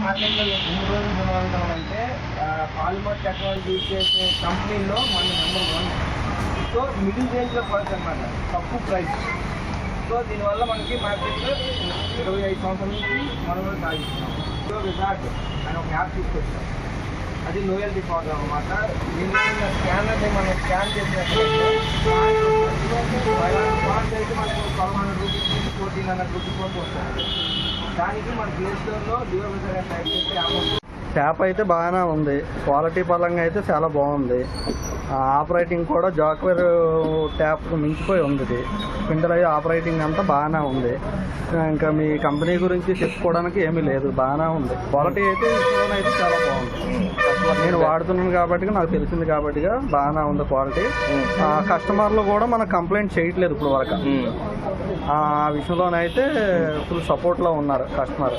మార్కెట్లో ఎన్ని రోజులు నిలబడతామంటే పాలిమర్ టెక్నాలజీ యూజ్ చేసే కంపెనీలో మన నెంబర్ 1. సో మిడిల్ రేంజ్లో పడుతుంది అనమాట, తక్కువ ప్రైస్. సో దీనివల్ల మనకి మార్కెట్లో 25 సంవత్సరాల నుంచి మనం సాగిస్తున్నాం. సో రిజార్ట్ అని ఒక యాప్ తీసుకొచ్చాం, అది లోయల్టీ ప్రోగ్రామ్ అనమాట. దీనిలో స్కానర్ మనం స్కాన్ చేసినట్లయితే అయితే మనకు 1200 రూపీస్ నుంచి 1400 రూపీస్ వరకు వస్తుంది. దానికి మన ప్లే స్టోర్లో లియో విజర్ అని టైప్ చేస్తే అమౌంట్. ట్యాప్ అయితే బాగానే ఉంది, క్వాలిటీ పరంగా అయితే చాలా బాగుంది. ఆపరేటింగ్ కూడా జాక్వేర్ ట్యాప్ మించిపోయి ఉంది. స్పిండిల్ అయ్యి ఆపరేటింగ్ అంతా బాగానే ఉంది. ఇంకా మీ కంపెనీ గురించి చెప్పుకోవడానికి ఏమీ లేదు, బాగానే ఉంది. క్వాలిటీ అయితే ఫోన్ అయితే చాలా బాగుంది. నేను వాడుతున్నాను కాబట్టి నాకు తెలిసింది కాబట్టి బాగానే ఉంది క్వాలిటీ. కస్టమర్లు కూడా మనకు కంప్లైంట్ చేయట్లేదు ఇప్పుడు వరకు. ఆ విషయంలోనైతే ఫుల్ సపోర్ట్లో ఉన్నారు కస్టమర్.